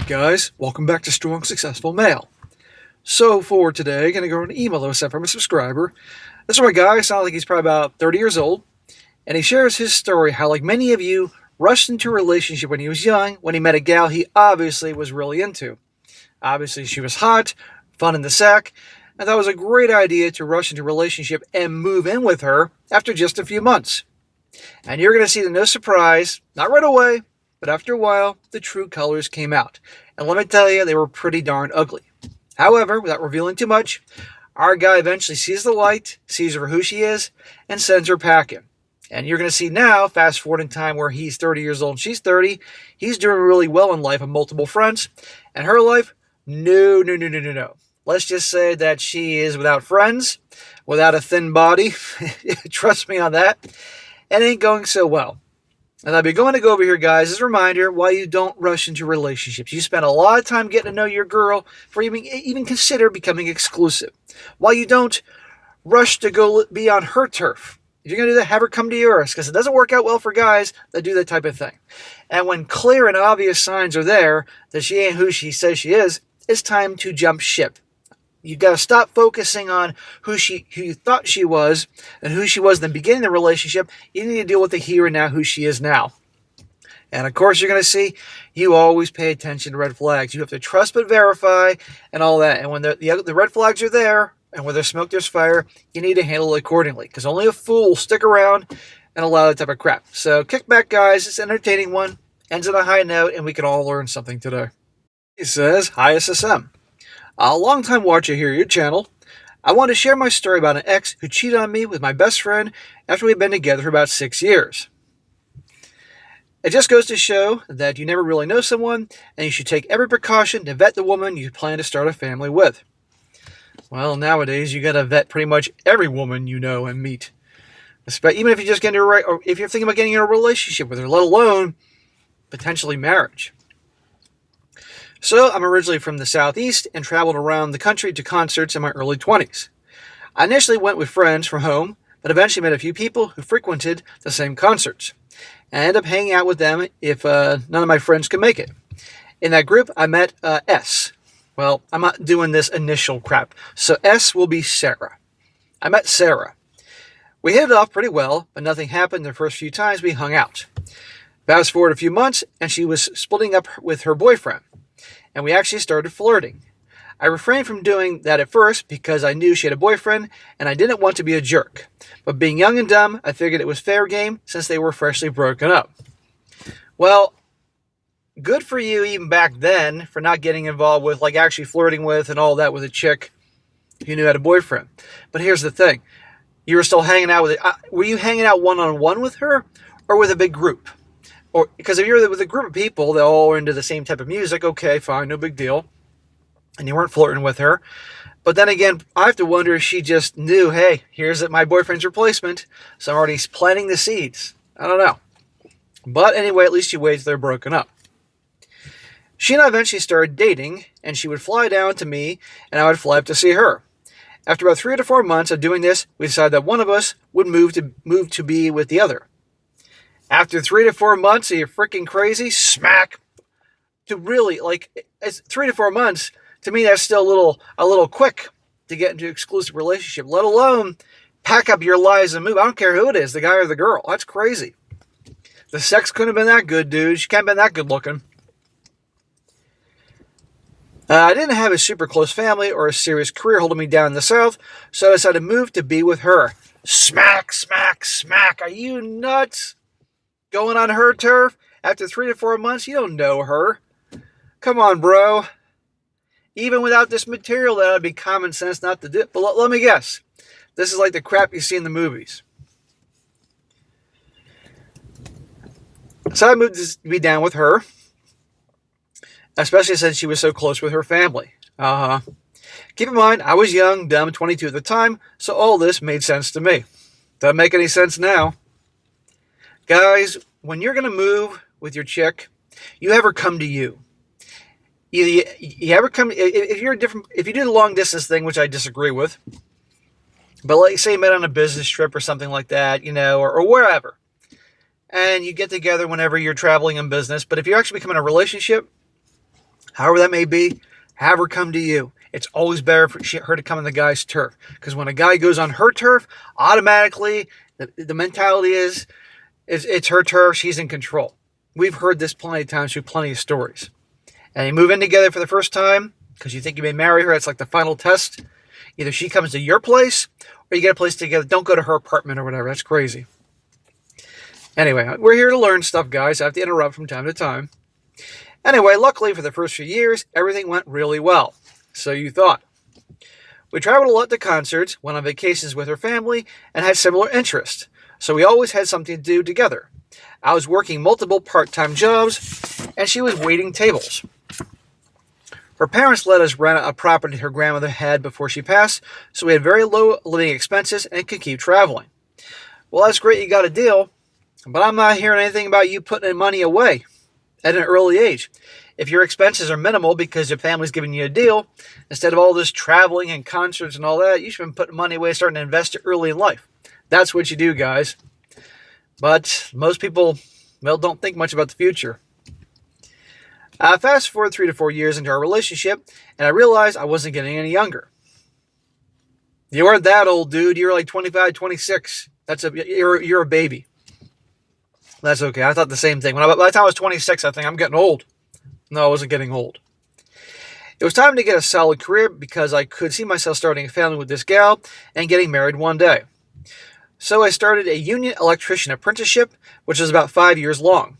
Guys, welcome back to Strong Successful Male. So for today, I'm going to go over an email that was sent from a subscriber. This is my guy, sounds like he's probably about 30 years old, and he shares his story how, like many of you, rushed into a relationship when he was young, when he met a gal he obviously was really into. Obviously, she was hot, fun in the sack, and that was a great idea to rush into a relationship and move in with her after just a few months. And you're going to see that no surprise, not right away, but after a while, the true colors came out. And let me tell you, they were pretty darn ugly. However, without revealing too much, our guy eventually sees the light, sees her for who she is, and sends her packing. And you're going to see now, fast forward in time where he's 30 years old and she's 30, he's doing really well in life with multiple friends. And her life, no. Let's just say that she is without friends, without a thin body. Trust me on that. It ain't going so well. And I'll be going to go over here, guys, as a reminder why you don't rush into relationships. You spend a lot of time getting to know your girl before you even consider becoming exclusive. Why you don't rush to go be on her turf. If you're going to do that, have her come to yours, because it doesn't work out well for guys that do that type of thing. And when clear and obvious signs are there that she ain't who she says she is, it's time to jump ship. You got to stop focusing on who you thought she was and who she was in the beginning of the relationship. You need to deal with the here and now, who she is now. And of course, you're going to see you always pay attention to red flags. You have to trust but verify and all that. And when the red flags are there and where there's smoke, there's fire, you need to handle it accordingly, because only a fool will stick around and allow that type of crap. So kick back, guys. It's an entertaining one. Ends on a high note, and we can all learn something today. He says, "Hi, SSM. A long-time watcher here at your channel. I want to share my story about an ex who cheated on me with my best friend after we'd been together for about 6 years. It just goes to show that you never really know someone, and you should take every precaution to vet the woman you plan to start a family with." Well, nowadays, you got to vet pretty much every woman you know and meet. Even if you just get into or if you're thinking about getting in a relationship with her, let alone potentially marriage. So, I'm originally from the Southeast and traveled around the country to concerts in my early 20s. I initially went with friends from home, but eventually met a few people who frequented the same concerts. I ended up hanging out with them if none of my friends could make it. In that group, I met S. Well, I'm not doing this initial crap, so S will be Sarah. I met Sarah. We hit it off pretty well, but nothing happened the first few times we hung out. Fast forward a few months, and she was splitting up with her boyfriend. And we actually started flirting. I refrained from doing that at first because I knew she had a boyfriend and I didn't want to be a jerk. But being young and dumb, I figured it was fair game since they were freshly broken up. Well, good for you even back then for not getting involved with, like, actually flirting with and all that with a chick you knew had a boyfriend. But here's the thing. You were still hanging out with it. Were you hanging out one-on-one with her or with a big group? Or, because if you're with a group of people that all are into the same type of music, okay, fine, no big deal. And you weren't flirting with her. But then again, I have to wonder if she just knew, hey, here's my boyfriend's replacement, so I'm already planting the seeds. I don't know. But anyway, at least you waited till they're broken up. She and I eventually started dating, and she would fly down to me, and I would fly up to see her. After about 3 to 4 months of doing this, we decided that one of us would move to be with the other. After 3 to 4 months, are you freaking crazy? Smack. To really, it's 3 to 4 months, to me, that's still a little quick to get into an exclusive relationship, let alone pack up your lives and move. I don't care who it is, the guy or the girl. That's crazy. The sex couldn't have been that good, dude. She can't have been that good looking. I didn't have a super close family or a serious career holding me down in the South, so I decided to move to be with her. Smack. Are you nuts? Going on her turf after 3 to 4 months? You don't know her. Come on, bro. Even without this material, that would be common sense not to do it. But let me guess. This is like the crap you see in the movies. So I moved to be down with her, especially since she was so close with her family. Keep in mind, I was young, dumb, 22 at the time, so all this made sense to me. Doesn't make any sense now. Guys, when you're going to move with your chick, you have her come to you. You ever come, if you do the long distance thing, which I disagree with, but like say you met on a business trip or something like that, or wherever, and you get together whenever you're traveling in business. But if you're actually becoming a relationship, However that may be, have her come to you. It's always better for her to come on the guy's turf. Because when a guy goes on her turf, automatically the mentality is it's her turf, she's in control. We've heard this plenty of times through plenty of stories. And you move in together for the first time because you think you may marry her. It's like the final test. Either she comes to your place or you get a place together. Don't go to her apartment or whatever. That's crazy. Anyway, we're here to learn stuff, guys. I have to interrupt from time to time. Anyway, luckily for the first few years, everything went really well. So you thought. We traveled a lot to concerts, went on vacations with her family, and had similar interests. So we always had something to do together. I was working multiple part-time jobs, and she was waiting tables. Her parents let us rent a property her grandmother had before she passed, so we had very low living expenses and could keep traveling. Well, that's great you got a deal, but I'm not hearing anything about you putting money away at an early age. If your expenses are minimal because your family's giving you a deal, instead of all this traveling and concerts and all that, you should have been putting money away, starting to invest it early in life. That's what you do, guys. But most people, well, don't think much about the future. Fast forward 3 to 4 years into our relationship, and I realized I wasn't getting any younger. You weren't that old, dude. You were like 25, 26. You're a baby. That's okay. I thought the same thing. By the time I was 26, I think I'm getting old. No, I wasn't getting old. It was time to get a solid career because I could see myself starting a family with this gal and getting married one day. So I started a union electrician apprenticeship, which was about 5 years long.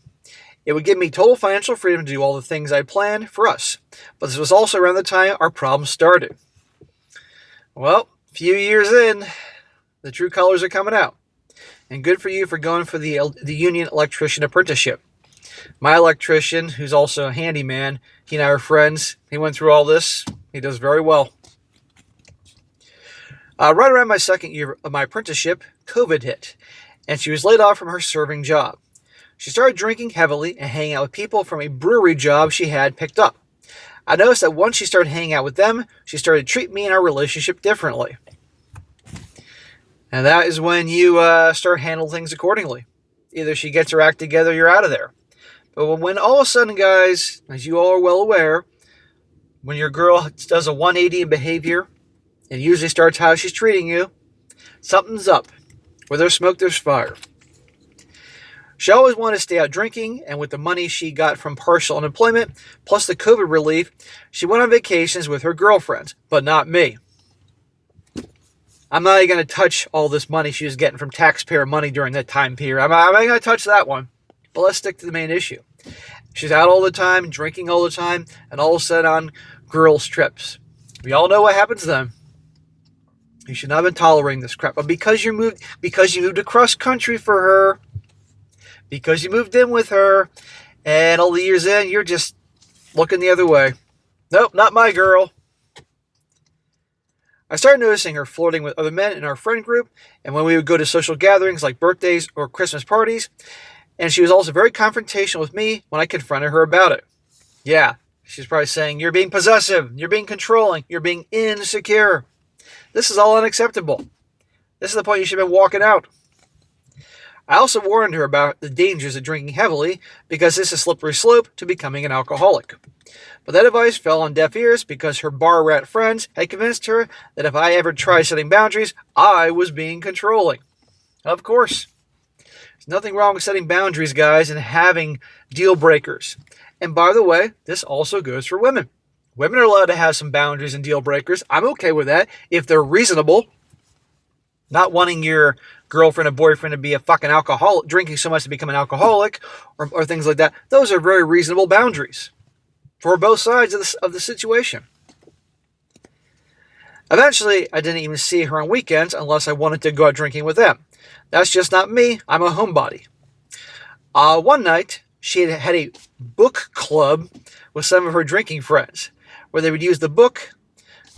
It would give me total financial freedom to do all the things I planned for us. But this was also around the time our problems started. Well, a few years in, the true colors are coming out. And good for you for going for the union electrician apprenticeship. My electrician, who's also a handyman, he and I are friends. He went through all this. He does very well. Right around my second year of my apprenticeship, COVID hit, and she was laid off from her serving job. She started drinking heavily and hanging out with people from a brewery job she had picked up. I noticed that once she started hanging out with them, she started to treat me and our relationship differently. And that is when you start handling things accordingly. Either she gets her act together or you're out of there. But when all of a sudden, guys, as you all are well aware, when your girl does a 180 in behavior, it usually starts how she's treating you, something's up. Where there's smoke, there's fire. She always wanted to stay out drinking, and with the money she got from partial unemployment, plus the COVID relief, she went on vacations with her girlfriends, but not me. I'm not even going to touch all this money she was getting from taxpayer money during that time period. I'm not going to touch that one. But let's stick to the main issue. She's out all the time, drinking all the time, and all of a sudden on girls' trips. We all know what happens then. You should not have been tolerating this crap. But because you moved across country for her, because you moved in with her, and all the years in, you're just looking the other way. Nope, not my girl. I started noticing her flirting with other men in our friend group, and when we would go to social gatherings like birthdays or Christmas parties, and she was also very confrontational with me when I confronted her about it. Yeah, she's probably saying, you're being possessive, you're being controlling, you're being insecure. This is all unacceptable. This is the point you should have been walking out. I also warned her about the dangers of drinking heavily because this is a slippery slope to becoming an alcoholic. But that advice fell on deaf ears because her bar rat friends had convinced her that if I ever tried setting boundaries, I was being controlling. Of course. There's nothing wrong with setting boundaries, guys, and having deal breakers. And by the way, this also goes for women. Women are allowed to have some boundaries and deal breakers. I'm okay with that if they're reasonable. Not wanting your girlfriend or boyfriend to be a fucking alcoholic, drinking so much to become an alcoholic, or things like that. Those are very reasonable boundaries for both sides of the situation. Eventually, I didn't even see her on weekends unless I wanted to go out drinking with them. That's just not me. I'm a homebody. One night, she had a book club with some of her drinking friends, where they would use the book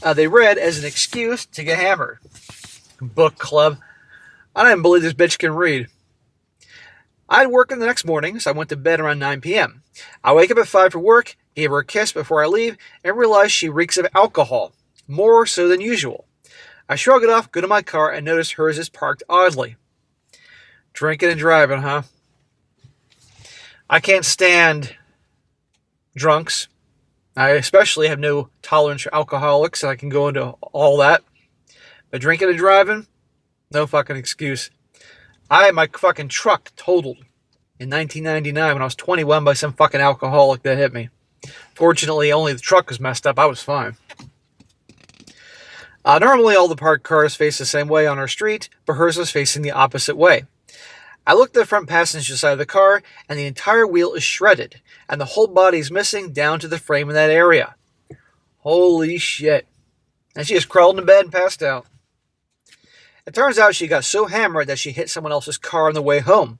they read as an excuse to get hammered. Book club. I don't even believe this bitch can read. I had work in the next morning, so I went to bed around 9 p.m. I wake up at 5 for work, gave her a kiss before I leave, and realized she reeks of alcohol, more so than usual. I shrug it off, go to my car, and notice hers is parked oddly. Drinking and driving, huh? I can't stand drunks. I especially have no tolerance for alcoholics, and I can go into all that. But drinking and driving, no fucking excuse. I had my fucking truck totaled in 1999 when I was 21 by some fucking alcoholic that hit me. Fortunately, only the truck was messed up. I was fine. Normally, all the parked cars face the same way on our street, but hers was facing the opposite way. I looked at the front passenger side of the car, and the entire wheel is shredded, and the whole body is missing down to the frame in that area. Holy shit. And she just crawled into bed and passed out. It turns out she got so hammered that she hit someone else's car on the way home,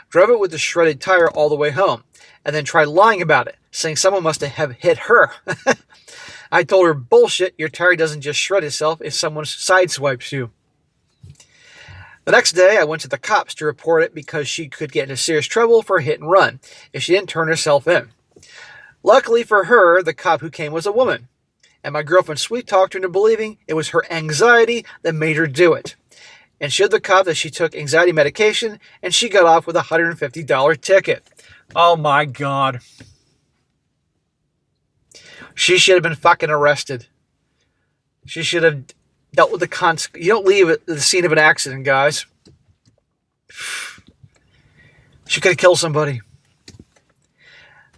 drove it with the shredded tire all the way home, and then tried lying about it, saying someone must have hit her. I told her, bullshit, your tire doesn't just shred itself if someone sideswipes you. The next day, I went to the cops to report it because she could get into serious trouble for a hit and run if she didn't turn herself in. Luckily for her, the cop who came was a woman, and my girlfriend sweet-talked her into believing it was her anxiety that made her do it, and showed the cop that she took anxiety medication, and she got off with a $150 ticket. Oh my God. She should have been fucking arrested. She should have dealt with the consequences. You don't leave at the scene of an accident, guys. She could have killed somebody.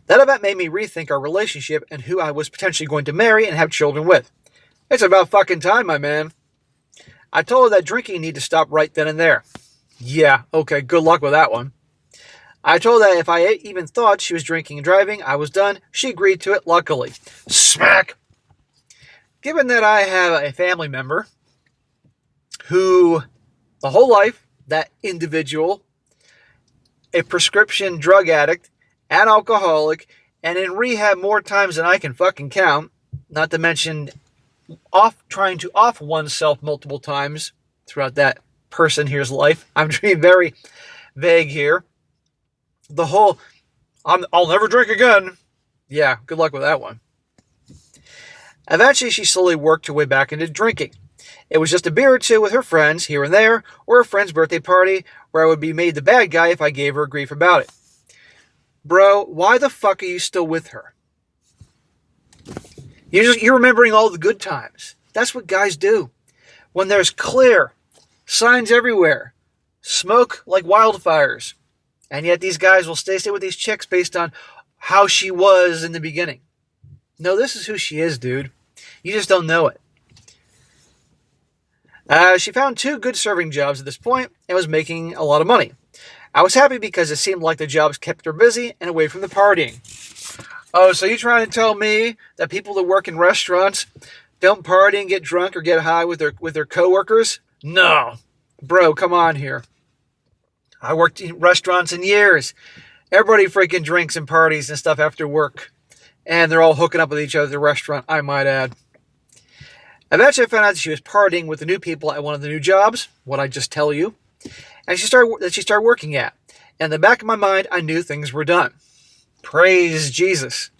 That event made me rethink our relationship and who I was potentially going to marry and have children with. It's about fucking time, my man. I told her that drinking needed to stop right then and there. Yeah, okay, good luck with that one. I told her that if I even thought she was drinking and driving, I was done. She agreed to it, luckily. Smack! Given that I have a family member who, the whole life, that individual, a prescription drug addict, an alcoholic, and in rehab more times than I can fucking count, not to mention trying to off oneself multiple times throughout that person here's life. I'm being very vague here. The whole, I'll never drink again. Yeah, good luck with that one. Eventually, she slowly worked her way back into drinking. It was just a beer or two with her friends here and there, or a friend's birthday party where I would be made the bad guy if I gave her grief about it. Bro, why the fuck are you still with her? You're remembering all the good times. That's what guys do. When there's clear signs everywhere, smoke like wildfires, and yet these guys will stay with these chicks based on how she was in the beginning. No, this is who she is, dude. You just don't know it. She found 2 good serving jobs at this point and was making a lot of money. I was happy because it seemed like the jobs kept her busy and away from the partying. Oh, so you're trying to tell me that people that work in restaurants don't party and get drunk or get high with their coworkers? No. Bro, come on here. I worked in restaurants in years. Everybody freaking drinks and parties and stuff after work. And they're all hooking up with each other at the restaurant, I might add. Eventually I found out that she was partying with the new people at one of the new jobs, what I just tell you, and she started working at. And in the back of my mind, I knew things were done. Praise Jesus.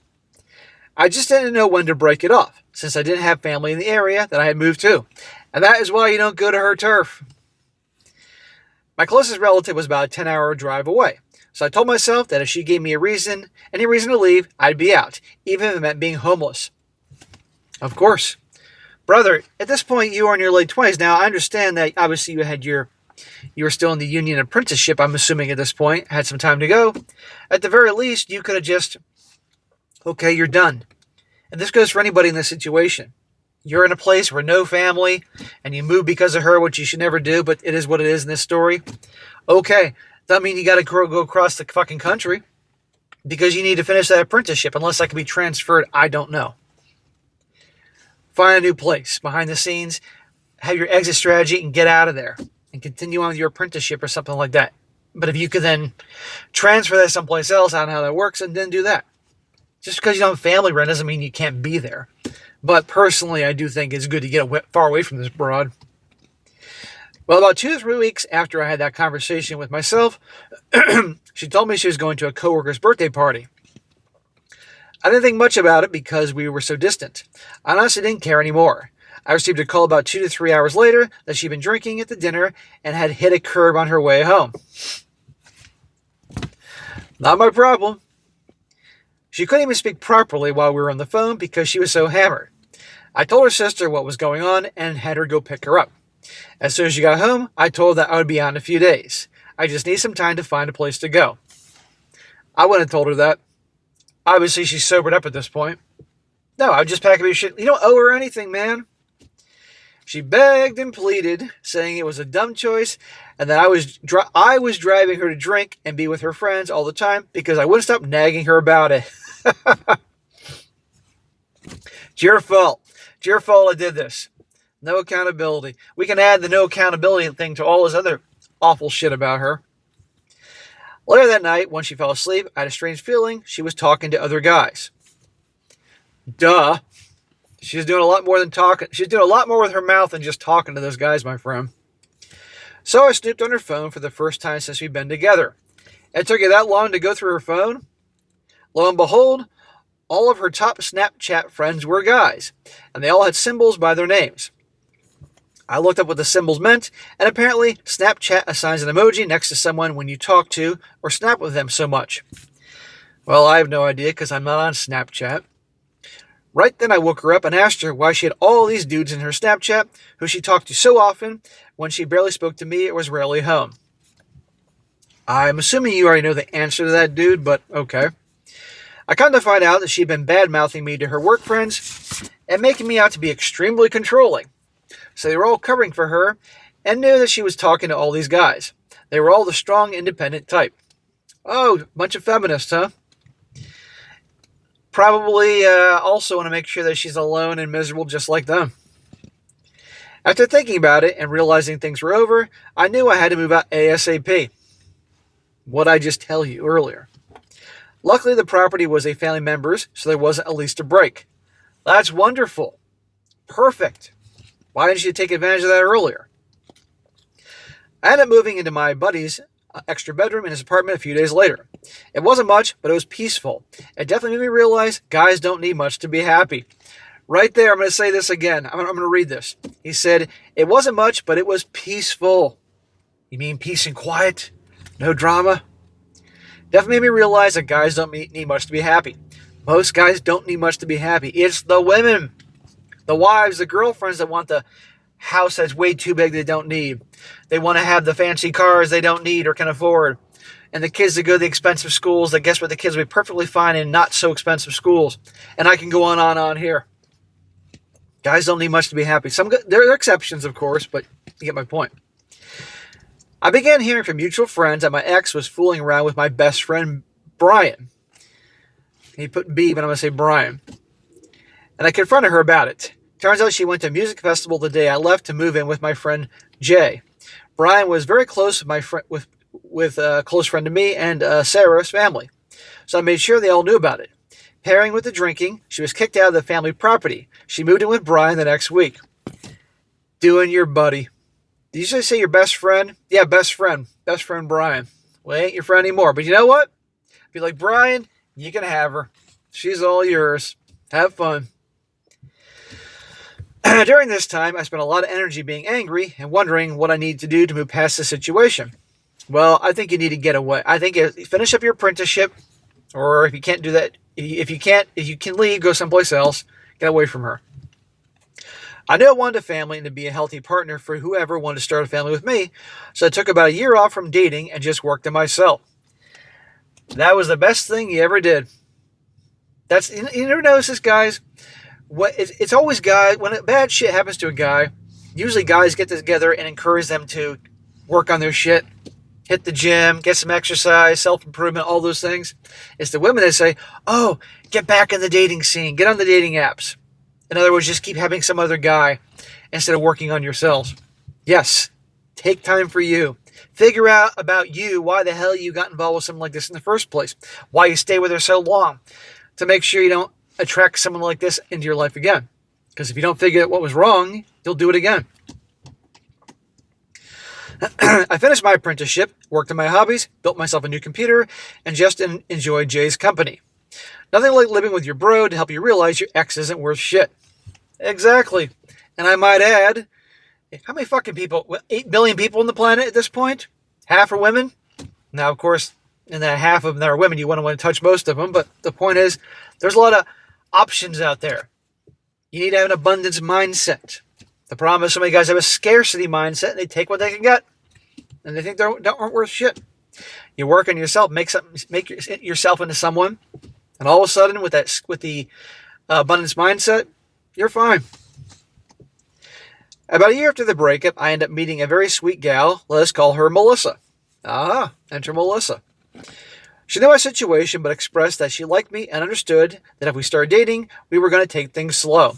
I just didn't know when to break it off, since I didn't have family in the area that I had moved to. And that is why you don't go to her turf. My closest relative was about a 10-hour drive away. So I told myself that if she gave me any reason to leave, I'd be out, even if it meant being homeless. Of course. Brother, at this point, you are in your late 20s. Now, I understand that obviously you were still in the union apprenticeship, I'm assuming at this point, had some time to go. At the very least, you could have just, okay, you're done. And this goes for anybody in this situation. You're in a place where no family, and you move because of her, which you should never do, but it is what it is in this story. Okay, that means you got to go across the fucking country because you need to finish that apprenticeship, unless that can be transferred, I don't know. Find a new place behind the scenes, have your exit strategy, and get out of there and continue on with your apprenticeship or something like that. But if you could then transfer that someplace else, I don't know how that works, and then do that. Just because you don't have family rent doesn't mean you can't be there. But personally, I do think it's good to get far away from this broad. Well, about 2 to 3 weeks after I had that conversation with myself, she told me she was going to a coworker's birthday party. I didn't think much about it because we were so distant. I honestly didn't care anymore. I received a call about 2 to 3 hours later that she'd been drinking at the dinner and had hit a curb on her way home. Not my problem. She couldn't even speak properly while we were on the phone because she was so hammered. I told her sister what was going on and had her go pick her up. As soon as she got home, I told her that I would be out in a few days. I just need some time to find a place to go. I wouldn't have told her that. Obviously, she's sobered up at this point. No, I would just pack up your shit. You don't owe her anything, man. She begged and pleaded, saying it was a dumb choice and that I was driving her to drink and be with her friends all the time because I wouldn't stop nagging her about it. It's your fault. It's your fault I did this. No accountability. We can add the no accountability thing to all this other awful shit about her. Later that night, when she fell asleep, I had a strange feeling she was talking to other guys. Duh. She's doing a lot more than talking. She's doing a lot more with her mouth than just talking to those guys, my friend. So I snooped on her phone for the first time since we've been together. It took you that long to go through her phone? Lo and behold, all of her top Snapchat friends were guys, and they all had symbols by their names. I looked up what the symbols meant, and apparently Snapchat assigns an emoji next to someone when you talk to or snap with them so much. Well, I have no idea because I'm not on Snapchat. Right then I woke her up and asked her why she had all these dudes in her Snapchat who she talked to so often when she barely spoke to me or was rarely home. I'm assuming you already know the answer to that, dude, but okay. I come to find out that she'd been bad-mouthing me to her work friends and making me out to be extremely controlling. So they were all covering for her and knew that she was talking to all these guys. They were all the strong, independent type. Oh, bunch of feminists, huh? Probably also want to make sure that she's alone and miserable just like them. After thinking about it and realizing things were over, I knew I had to move out ASAP. What'd I just tell you earlier? Luckily, the property was a family member's, so there wasn't a lease to break. That's wonderful. Perfect. Why didn't you take advantage of that earlier? I ended up moving into my buddy's extra bedroom in his apartment a few days later. It wasn't much, but it was peaceful. It definitely made me realize guys don't need much to be happy. Right there, I'm going to say this again. I'm going to read this. He said, it wasn't much, but it was peaceful. You mean peace and quiet? No drama? Definitely made me realize that guys don't need much to be happy. Most guys don't need much to be happy. It's the women, the wives, the girlfriends that want the house that's way too big they don't need. They want to have the fancy cars they don't need or can afford. And the kids that go to the expensive schools that guess what, the kids will be perfectly fine in not so expensive schools. And I can go on here. Guys don't need much to be happy. There are exceptions, of course, but you get my point. I began hearing from mutual friends that my ex was fooling around with my best friend, Brian. He put B, but I'm going to say Brian. And I confronted her about it. Turns out she went to a music festival the day I left to move in with my friend Jay. Brian was very close with a close friend to me and Sarah's family. So I made sure they all knew about it. Pairing with the drinking, she was kicked out of the family property. She moved in with Brian the next week. Doing your buddy. Did you just say your best friend? Yeah, best friend. Best friend Brian. Well, ain't your friend anymore. But you know what? If you like Brian, you can have her. She's all yours. Have fun. During this time, I spent a lot of energy being angry and wondering what I need to do to move past the situation. Well, I think you need to get away. I think you finish up your apprenticeship, or if you can't do that, if you can leave, go someplace else. Get away from her. I knew I wanted a family and to be a healthy partner for whoever wanted to start a family with me, so I took about a year off from dating and just worked on myself. That was the best thing you ever did. You never notice this, guys? It's always guys, when bad shit happens to a guy, usually guys get together and encourage them to work on their shit, hit the gym, get some exercise, self-improvement, all those things. It's the women that say, oh, get back in the dating scene, get on the dating apps. In other words, just keep having some other guy instead of working on yourselves. Yes, take time for you. Figure out about you, why the hell you got involved with something like this in the first place. Why you stay with her so long. To make sure you don't attract someone like this into your life again. Because if you don't figure out what was wrong, you'll do it again. I finished my apprenticeship, worked on my hobbies, built myself a new computer, and just enjoyed Jay's company. Nothing like living with your bro to help you realize your ex isn't worth shit. Exactly. And I might add, how many fucking people, 8 billion people on the planet at this point? Half are women? Now, of course, and that half of them that are women, you wouldn't want to touch most of them. But the point is, there's a lot of options out there. You need to have an abundance mindset. The problem is so many guys have a scarcity mindset, and they take what they can get, and they think they aren't worth shit. You work on yourself, make yourself into someone, and all of a sudden, with the abundance mindset, you're fine. About a year after the breakup, I end up meeting a very sweet gal. Let's call her Melissa. Enter Melissa. She knew my situation, but expressed that she liked me and understood that if we started dating, we were going to take things slow.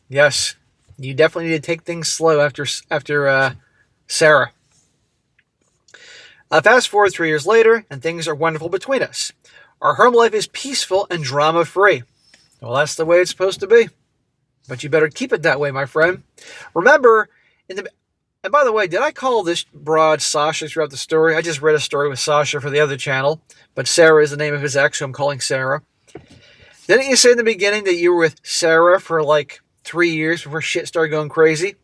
Yes, you definitely need to take things slow after Sarah. Fast forward 3 years later, and things are wonderful between us. Our home life is peaceful and drama-free. Well, that's the way it's supposed to be. But you better keep it that way, my friend. Remember, and by the way, did I call this broad Sasha throughout the story? I just read a story with Sasha for the other channel, but Sarah is the name of his ex, so I'm calling Sarah. Didn't you say in the beginning that you were with Sarah for like 3 years before shit started going crazy?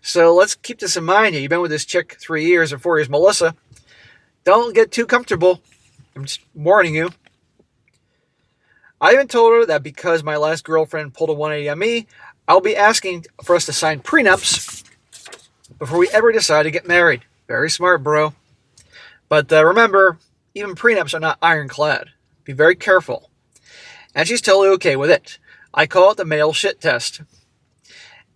So let's keep this in mind here. You've been with this chick 3 years or 4 years, Melissa. Don't get too comfortable. I'm just warning you. I even told her that because my last girlfriend pulled a 180 on me, I'll be asking for us to sign prenups before we ever decide to get married. Very smart, bro. But remember, even prenups are not ironclad. Be very careful. And she's totally okay with it. I call it the male shit test.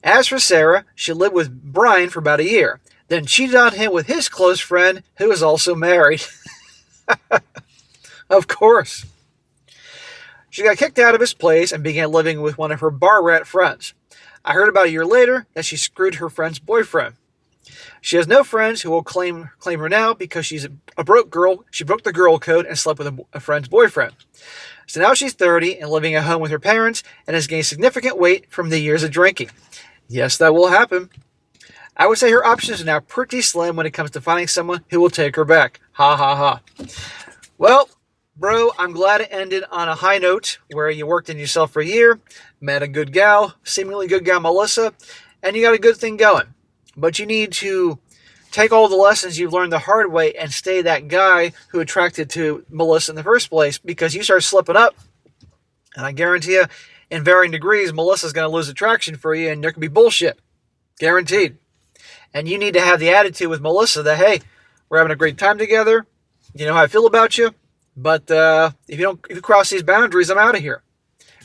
As for Sarah, she lived with Brian for about a year, then cheated on him with his close friend, who was also married. Of course. She got kicked out of his place and began living with one of her bar rat friends. I heard about a year later that she screwed her friend's boyfriend. She has no friends who will claim her now because she's a broke girl. She broke the girl code and slept with a friend's boyfriend. So now she's 30 and living at home with her parents and has gained significant weight from the years of drinking. Yes, that will happen. I would say her options are now pretty slim when it comes to finding someone who will take her back. Ha ha ha. Well, bro, I'm glad it ended on a high note where you worked on yourself for a year, met a good gal, seemingly good gal Melissa, and you got a good thing going. But you need to take all the lessons you've learned the hard way and stay that guy who attracted to Melissa in the first place, because you start slipping up, and I guarantee you, in varying degrees, Melissa's going to lose attraction for you, and there can be bullshit. Guaranteed. And you need to have the attitude with Melissa that, hey, we're having a great time together. You know how I feel about you. But if you cross these boundaries, I'm out of here.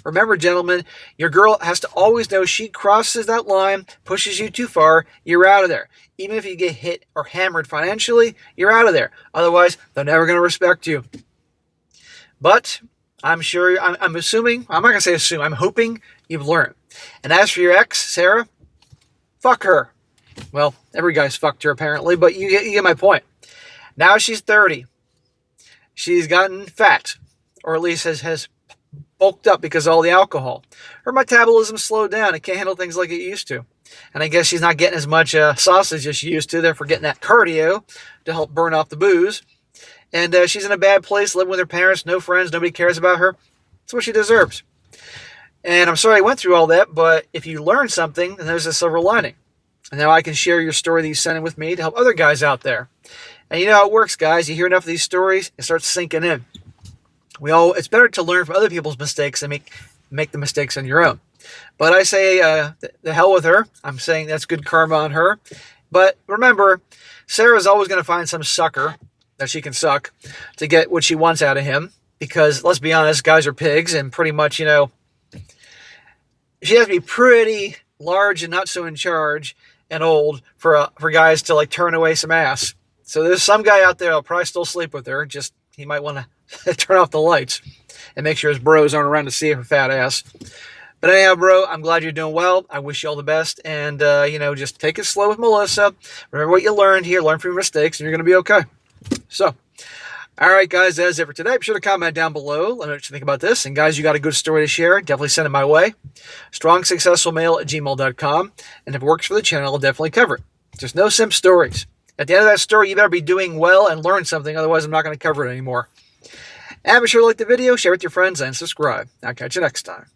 Remember, gentlemen, your girl has to always know she crosses that line, pushes you too far, you're out of there. Even if you get hit or hammered financially, you're out of there. Otherwise, they're never going to respect you. But I'm sure, I'm assuming, I'm not going to say assume, I'm hoping you've learned. And as for your ex, Sarah, fuck her. Well, every guy's fucked her apparently, but you get my point. Now she's 30. She's gotten fat, or at least has bulked up because of all the alcohol. Her metabolism slowed down. It can't handle things like it used to. And I guess she's not getting as much sausage as she used to, therefore getting that cardio to help burn off the booze. And she's in a bad place, living with her parents, no friends, nobody cares about her. That's what she deserves. And I'm sorry I went through all that, but if you learn something, then there's a silver lining. And now I can share your story that you sent in with me to help other guys out there. And you know how it works, guys. You hear enough of these stories, it starts sinking in. It's better to learn from other people's mistakes than make the mistakes on your own. But I say, the hell with her. I'm saying that's good karma on her. But remember, Sarah's always going to find some sucker that she can suck to get what she wants out of him. Because, let's be honest, guys are pigs, and pretty much, she has to be pretty large and not so in charge and old for guys to like turn away some ass. So there's some guy out there that'll probably still sleep with her. Just he might want to turn off the lights and make sure his bros aren't around to see her fat ass. But anyhow, bro, I'm glad you're doing well. I wish you all the best. And, just take it slow with Melissa. Remember what you learned here. Learn from your mistakes, and you're going to be okay. So, all right, guys, that's it for today. Be sure to comment down below. Let me know what you think about this. And, guys, you got a good story to share, definitely send it my way. strongsuccessfulmale@gmail.com. And if it works for the channel, I'll definitely cover it. There's no simp stories. At the end of that story, you better be doing well and learn something. Otherwise, I'm not going to cover it anymore. And be sure to like the video, share it with your friends, and subscribe. I'll catch you next time.